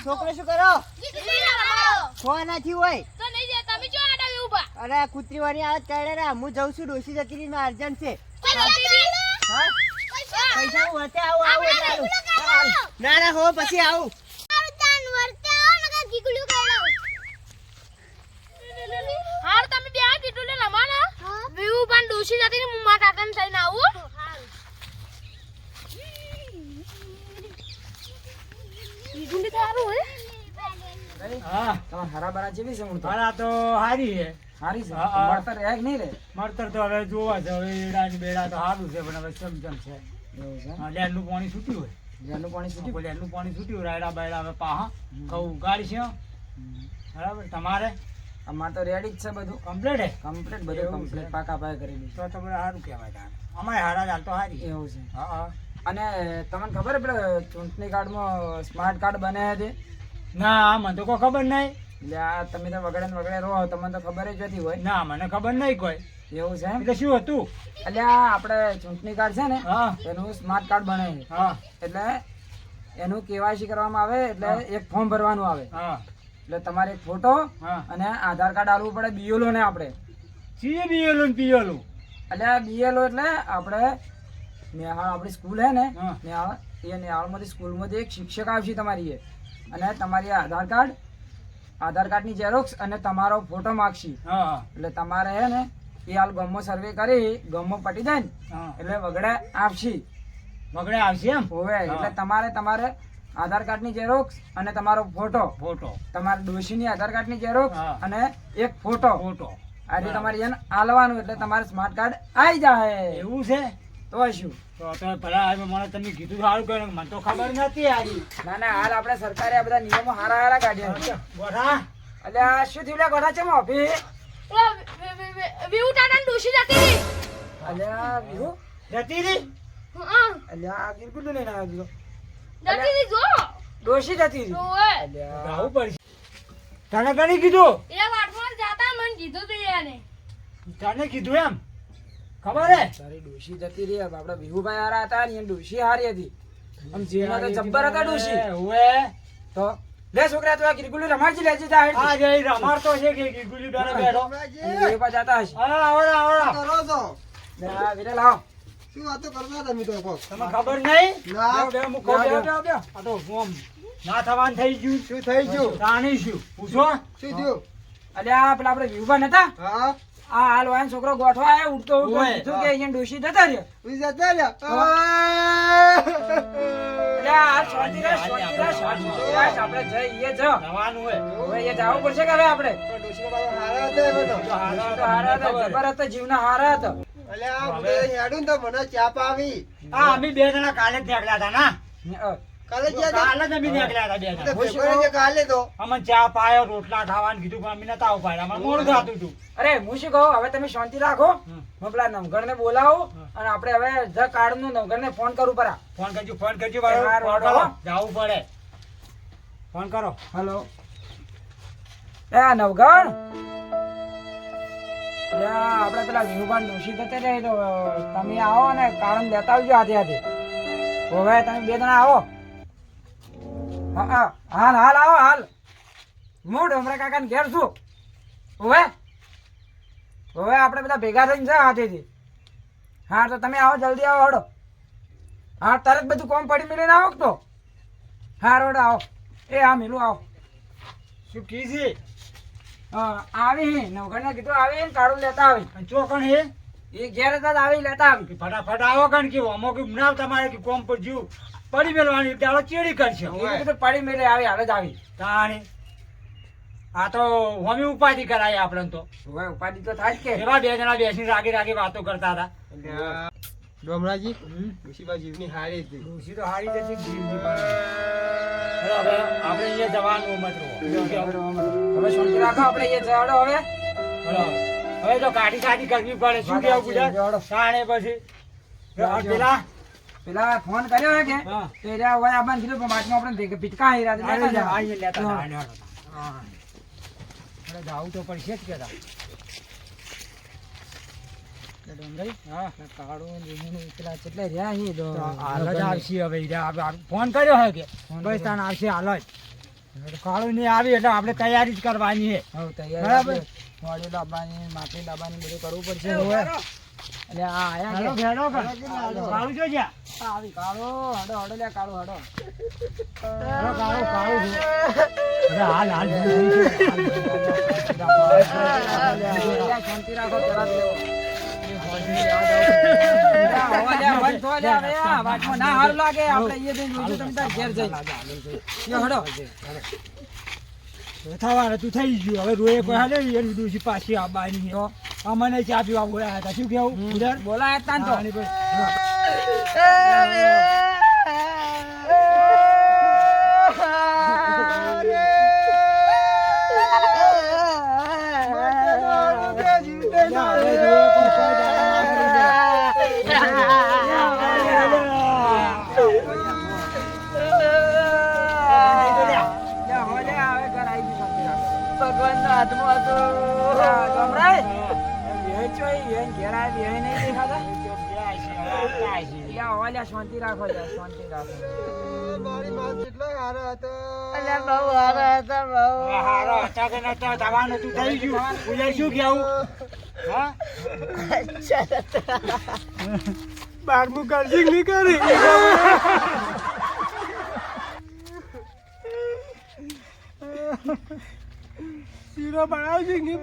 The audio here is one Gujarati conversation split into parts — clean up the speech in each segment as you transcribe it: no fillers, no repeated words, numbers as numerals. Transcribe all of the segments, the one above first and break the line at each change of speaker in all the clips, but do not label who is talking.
છોકરો શું કરો? ફોન નથી હોય
તો નહીં જે તમે જો આડા ઉભા.
અરે કૂતરી વાળી આવાજ કાઢે રે. હું જઉં છું, ડોસી જતી રહી, મારે અર્જન્ટ છે. હા પૈસા હું વળતે આવું એટલે આવું. ના ના હો પછી આવું.
હાર તમે બે કીધું ને લમાના વ્યૂ પણ ડોસી જતી ને મુમા કાકા ને થઈને આવું. ઈગુંડી થારું હે.
હા તમાર હરાબરા જેવી છે મૂર્તિ.
હારા તો હારી છે.
હારી છે.
હા.
મળતર એક નહીં રે.
મળતર તો હવે જોવા છે. હવે એડા ને બેડા તો સારું છે પણ હવે સમજણ છે.
એવું છે.
હા, લેરનું પાણી છૂટ્યું હોય.
જેનું પાણી છૂટ્યું.
લેરનું પાણી છૂટ્યું રાયડા બાયડા હવે પાહા ઘઉં ઉગાડી છે. બરાબર તમારે
અમાર તો રેડી જ છે બધું.
કમ્પ્લીટ હે
કમ્પ્લીટ બધું
એવું છે.
કમ્પ્લીટ પાકા પાય કરેલી છે.
તો તમને સારું કહેવાય તાણે. અમારે હારા ચાલ તો હારી.
એવું છે.
હા હા
અને તમને ખબર પેલો ચૂંટણી કાર્ડમાં સ્માર્ટ કાર્ડ બને છે?
ના મને તો કોઈ ખબર નહીં.
એટલે આ તમે તો વગડે ને વગડે રહો તમને તો ખબર જ હતી હોય.
ના મને ખબર નહીં કોઈ.
એવું છે એમ?
એટલે શું હતું?
એટલે આ આપણે ચૂંટણી કાર્ડ છે ને
હા
એનું સ્માર્ટ કાર્ડ બને છે.
હા
એટલે એનું કેવાયસી કરવામાં આવે એટલે એક ફોર્મ ભરવાનું આવે.
હા
એટલે તમારે એક ફોટો
હા
અને આધાર કાર્ડ આલવું પડે બીએલઓ ને આપણે.
ચીએ બીએલું ને પીએલું.
એટલે આ બીએલઓ એટલે આપણે નેહાળ આપણી સ્કૂલ હે ને
હા.
નેહાળ એ નેહાળમાંથી સ્કૂલમાંથી એક શિક્ષક આવશે તમારી એ અને તમારી આધાર કાર્ડની ઝેરોક્સ અને તમારો ફોટો માગશી.
હા હા
એટલે તમારે હે ને એ હાલ ગામમાં સર્વે કરી ગામમાં પટી જાય ને
હા
એટલે વગડે આપશી.
વગડે આવશે એમ
હોવે એટલે
હા.
તમારે આધાર કાર્ડની ઝેરોક્સ અને તમારો ફોટો,
ફોટો
તમારા ડોશીની આધાર કાર્ડની ઝેરોક્સ
હા.
અને એક ફોટો
ફોટો
આજે તમારે એને આલવાનું એટલે તમારે સ્માર્ટ કાર્ડ આવી જાય.
એવું છે.
તો શું?
તો ભલા હવે મને તમે કીધું સારું કર્યું. મને તો ખબર નથી આજી.
ના ના હાલ આપણે સરકારે આ બધા નિયમો હારા હારા કાઢ્યા છે.
ગોઠા
એટલે આ શું થયું લે ગોઠા છે મોભી?
વ્યૂ ટાટા ને ડોસી જતી રહી.
એટલે આ વિહુ
જતી રહી.
હા
એટલે આ બિલકુલ નહીં ના દીધો.
જતી રહી જો.
ડોશી જતી રહી.
ઓએ
એટલે આ
આવું પડશે. તને કની કીધું?
એ વાટમાં જાતા મને કીધું તું એને.
તને કીધું એમ ખબર હે?
તારી ડોશી જતી રહી. હવે આપડા વિહુભાઈ હારા હતા ને એની ડોશી હારી હતી. આમ જેમાં તો જબ્બર હતા ડોશી.
ઓએ
તો લે છોકરા તું આ કિરકુલી રમાડજી લેજે જા હેડ.
આ જે રમાડતો છે કે ગુલી બેઠો બેઠો.
એ પા જાતા હશે.
હા આવડા
કરો છો
લે આ વીરે લાવ.
શું વાતો કરતા તમે તો કોક?
તમે ખબર નહીં?
ના.
બે મુકો બે બે બે. આ તો ઓમ ના થવાનું થઈ ગયું.
શું થઈ ગયું?
તાણી શું પૂછો?
શું થયું?
અલ્યા પેલા આપડે વિહુભાઈ નતા
હા
આ હાલ વાયન છોકરો ગોઠવા આયો ઉડતો ઉડતો
ઓય.
કીધું કે અહીંયા ડોશી જતા રહ્યા.
વિજા ચાલ્યા.
અલ્યા આ શાંતિ રાખ, શાંતિ રાખ, શાંતિ રાખ. આપણે જઈએ જ.
થવાનું હોય.
હવે એ જાવું પડશે કે હવે આપણે
તો ડોશીનો બાબા હારા હતા એ બધો.
તો હારા
તો હારા હતા, જબર હતા, જીવના હારા હતા.
અલ્યા આ બધે હેડું ને તો મને ચાપ આવી.
હા અમે બે જણા કાલે જ નીકળ્યા હતા ના.
કાલે ક્યાં હતા?
કાલે જ અમે નીકળ્યા હતા બે
એટલે
જણા.
ભેગો છે કાલે તો.
અમને ચા પાયો રોટલા ખાવાનું કીધું પણ અમે નતા ઉપાડ્યા. અમારે મોડું થતું હતું.
અરે હું શું કહું હવે તમે શાંતિ રાખો. હું પેલા નવઘણ ને બોલાવું અને આપણે હવે જ કાર્ડ નું નવઘણ ને ફોન કરું પરા.
ફોન કરજો ફોન કરજો
હારું,
ફોન કરો.
હારું.
જાવું પડે. ફોન કરો.
હેલો એ આ નવઘણ આપણે પેલા વિહુભાઈ ડોશી જતે રહે તો તમે આવો ને કારણ લેતા આવજો હાથે હાથે. હવે તમે બે જણા આવો. હા હા હાલ હાલ આવો હાલ. હું ડોમરા કાકા ને ઘેર છું. હવે આપણે બધા ભેગા થઈને જા હાથેથી. હા તો તમે આવો જલ્દી આવો હડો. હા તરત બધું કોમ પડી મેળીને આવો તો. હા રોડ આવો. એ હા મેલું આવો.
શું કીધી?
આવી નવઘણ કીધું આવી ને કાળું લેતા આવી.
અને ચોકણ હે
એ ઘેર હતા આવી લેતા આવી.
કે ફટાફટ આવો કણ કે અમો કે ના તમારે કે કોમ પર જીવ પડી મેળવાની દાડો ચેડી કરશે.
એ કીધું પડી મેળે આવી હાલ જ આવી.
તાણી આ તો હોમી ઉપાધિ કરાય આપણે તો.
હવે ઉપાધિ તો થાય જ કે.
એવા બે જણા બેસીને રાગે રાગે વાતો કરતા હતા.
ડોમરાજી ડોશીબા જીવની હારી હતી.
ડોશી તો હારી જતી જીવની પણ. હવે આપણે અહીંયા જવાનું મત
હવે શાંતિ રાખો આપણે એ જડો હવે.
હવે તો કાઢી કાઢી કરવી પડે. શું કેવું ગુજરાત તાણે પછી પેલા
પેલા ફોન કર્યો હે કે
હા.
તો એ રહ્યા હોય આપણને કીધું પણ બાજુમાં આપણે ભીટકા હીરા લેતા
આઈને
જવાનું.
લેતા
હા.
તાણે હા. હવે જાવું તો પડશે જ કેતા.
ડોંગરી
હા
કાળો લીમડો પેલા કેટલા રહ્યા હી તો
હાલ જ આવશે હવે ફોન કર્યો હે કે બસ તાણ આવશે હાલ જ. કાળું નહીં આવી એટલે આપણે તૈયારી જ કરવાની છે
હવે તૈયાર
બરાબર.
મોડી લાવવાની માટી લાવવાની બધું કરવું પડશે હવે એટલે આ આયા
હેડો,
કે
હેડો, કાળું જો જ્યાં.
કાળો હડો હડો લે કાળો હડો
હેડો, કાળું છે. અરે હાલ
શાંતિ રાખો પેલા લેવો ના હારું લાગે આપણે એ જઈને જોઈશું તમે તાર ઘેર જઈ હડો
થવાનું તું થઈ ગયું હવે રોએ કોઈ હાલે એની ડોશી પાછી આવવાની છે. અમને ચા પીવા બોલાયા હતા શું કેવું ઉધર
બોલાય તાન તો
આની પર.
શાંતિ રાખો શાંતિ રાખો
હારો હતા કે નતા થવાનું તું થઈ ગયું ઉધર શું કેવું હા 12મું કરશે કે નહીં કરી શીરો બનાવશે કે નહીં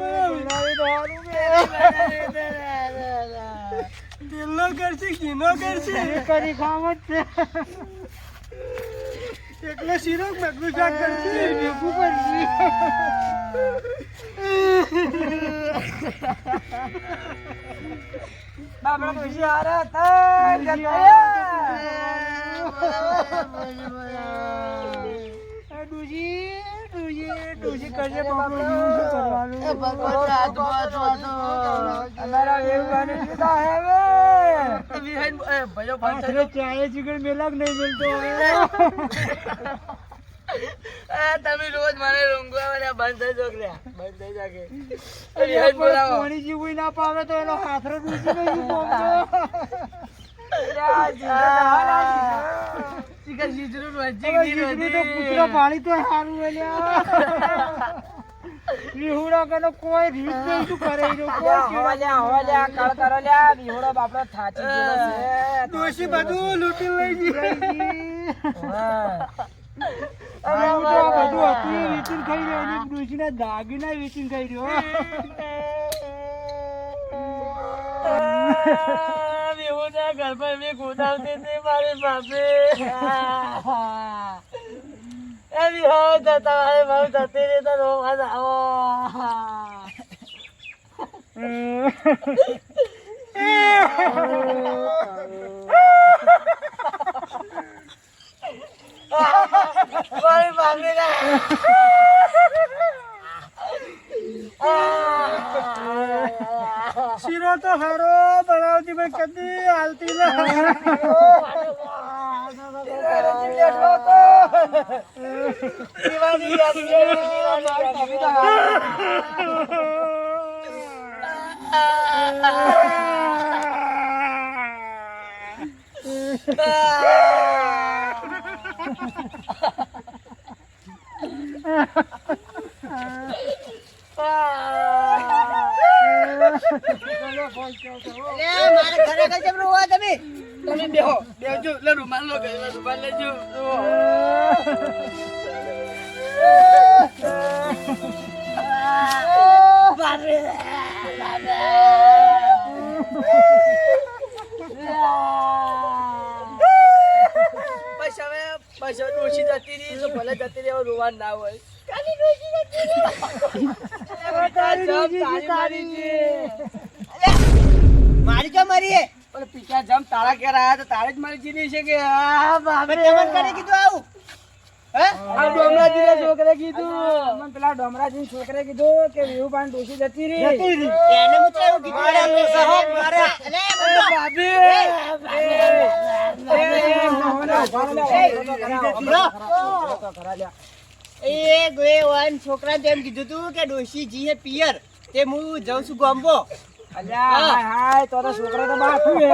તેલનો કરશે ઘીનો કરશે કરી ખાવ જ છે એટલે શીરો મગનું શાક કરશે ભેગું પડશે
બાબા ખુશી હારે
ડૂજી કરશે કરવાનું
અમારા એવું ગાને જુદા હે
હવે ચાય ચીકણ મેલાક નહીં મિલતો
તમે રોજ મને રૂંગવા બંધ થઈ છોકરા બંધ થઈ જાગે
પાણી જીવું ના પાવે તો એનો હાથરો ડૂસી નહીં પાણી તો સારું વિહુડા કનો કોઈ રીત નહીં શું કરે ડોશી બધું લૂંટી લઈ ગઈ બધું હતું વેચીને ખાઈ રહ્યો ડોશીના દાગીના વેચીને ખાઈ રહ્યો
ઘર પર મેં ગોદાવતી હતી મારી બાપે એવી હોય તો તમારે બહુ જતી રહી તો રોવા આવો મારી બાપી
શીરો તો હારો બનાવતી પણ કદી હાલતી ના
મારા ઘરે કઈ જમરું હોય તમે બેહો બેહજો લે રૂમાલ લો કે રૂમાલ લેજો બારે પૈસા ડોશી જતી રહી તો ભલે જતી રહી રોવાન ના હોય કાલી ડોશી જતી મારી તો મરી પણ પીછા જમ તારા ઘેર આયા તો તારે જ મારી જીની છે કે બાપરે તમને કરે કીધું આવું હે આ ડોમરાજી છોકરે કીધું
મને પેલા ડોમરાજી છોકરે કીધું કે વિહુબાન ડોશી જતી રહી
એને હું તો એવું કીધું અરે સહો મારે અલે બાબી એ ગોએ વાન છોકરા જેમ કીધું તું કે ડોશી જી હે પિયર તે હું જઉં છું ગોમ્બો
અલ્યા હાય હાય તો છોકરા તો બાપુ હે.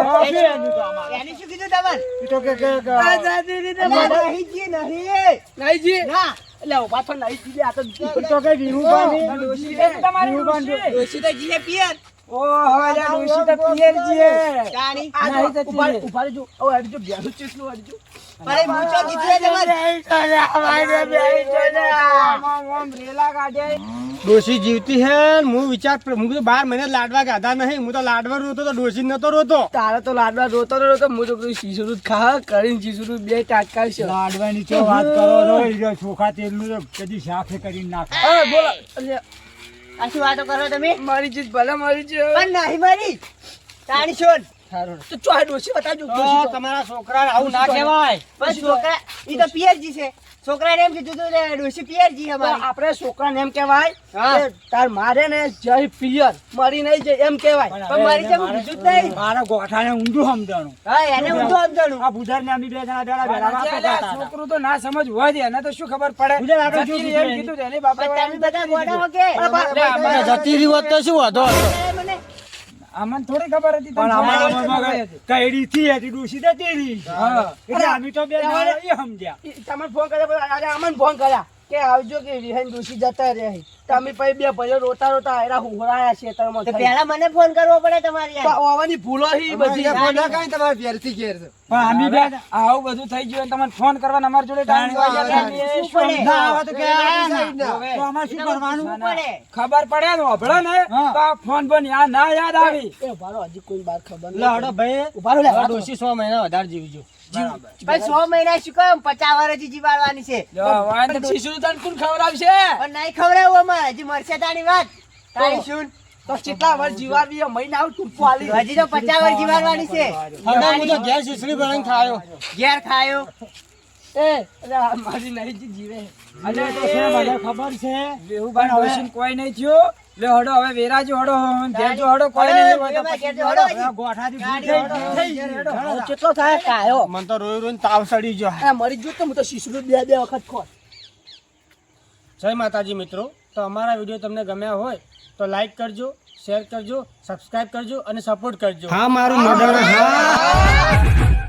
એની શું કીધું તમારે
ઈ તો કે
આઝાદી રીતે નહીં જી નહીં જી ના એટલે ઉભા તો નહીં જી આ તો
ઈ તો કે વિહુબાની
ડોશી છે તમારી ડોશી.
ડોશી તો જીએ પિયર
ઓ હવે લ્યા ડોશી તો પિયરજી હે.
તાણી
આ નહીં તો
ઉભા
ચીએ.
ઉભા રહેજો ઓ અડજો બેસું ચેટલું અડજો અરે મૂચો કીધું છે તમારે
આમ આમ રેલા કાઢે.
ડોશી જીવતી હે હું વિચાર હું તો 12 મહિને લાડવા ગાધા નહીં હું તો લાડવા રોતો તો ડોશી નતો રોતો
તારે તો લાડવા રોતો રોતો હું તો બધું શીશરું ખા કરીને શીશરું બે ટાટકા છે
લાડવાની ચો વાત કરો છો ઈ જો ચોખા તેલનું તો કદી શાખે કરીને નાખે
અરે બોલો આ શું વાતો કરો તમે મારી ચીજ ભલે મારી છે પણ નહીં મારી તાણી છોડ સારું તો ચોય ડોશી બતાજો
તો તમારા છોકરાને આવું ના કહેવાય
પણ છોકરા ઈ તો પિયરજી છે છોકરાને એમ કીધું તું ને ડોશી પિયરજી અમારી આપણે છોકરાને એમ કહેવાય કે તાર મારે ને જય પિયર મરી નહીં જય એમ કહેવાય પણ મારી જેમ કીધું જ નહીં
મારા ગોઠાને ઊંધું સમજાણું
હા એને ઊંધું સમજાણું
આ બુધારને અમે બે જણા બેડા બેડા વાતો કરતા હતા.
છોકરું તો ના સમજ હોય દે એને તો શું ખબર પડે.
બુધાર આપણે
જતી
શું
રહી એમ
કીધું
કીધું તો એની બાપે
પણ તમે બધા ગોડા હો કે
મને
જતી રહી હોત તો શું હતો
મને
અમને થોડી ખબર હતી
પણ અમારા
તમને
મનમાં
ખબર હતી.
કઈડી થી હતી ડોશી જતી રહી
હા.
એટલે અમે તો બે જણા એ સમજ્યા
તમે ફોન કર્યા આજે અમને ફોન કર્યા કે આવજો કે વિહાન દોશી જતા રહે તમે પછી બે ભાઈઓ રોતા રોતા આયરા હુહરાયા છે તરમાં પહેલા મને ફોન કરવો પડે તમારી આવવાની ભૂલો હી બધી ફોન ના કાઈ તમારે ઘેરથી ઘેર છે
પણ અમે બે
આવું બધું થઈ ગયું તમને ફોન કરવાનો અમારી જોડે ટાઈમ
ના આવે
તો કે તો અમારે શું કરવાનું
પડે
ખબર પડે ને અભળો ને
હા.
તો આ ફોન બોન યાદ ના યાદ આવી
એ ભારો હજી કોઈ બાર ખબર
લડો ભાઈ
ઉભારો લે
ડોશી 100 મહિના વધારે જીવજો
ભાઈ 100 મહિના શું કામ 50 વર્ષ જીવાડવાની છે
શીશું તને કોણ ખવડાવશે
પણ નહીં ખવડાવું અમારે હજી મરશે તારી વાત તારી શું તો કેટલા વર્ષ જીવાડવી મહિના આવ ટૂંકો આલી હજી તો 50 વર્ષ જીવાડવાની છે
હવે હું તો ગેસ ઇસરી બનાવીને ખાયો
ઘેર ખાયો એ અરે મારી નહીં જીવે
અરે તો છે મને ખબર છે
વેહુબાન ડોશીને કોઈ નહીં થયો લે હડો હવે વેરાજો હડો ઘેરજો હડો કોઈ નહીં હોય તો પછી
આ ગોઠાથી ભૂલ થઈ ગઈ.
કેટલો થાય કાયો
મને તો રોઈ રોઈને તાવ સડી ગયો
આ મરી ગયો તો હું તો શીશડું બે વખત ખોટ
જય માતાજી મિત્રો તો અમારા વિડીયો તમને ગમ્યા હોય તો લાઈક કરજો શેર કરજો સબસ્ક્રાઇબ કરજો અને સપોર્ટ કરજો હા મારું મર્ડર હા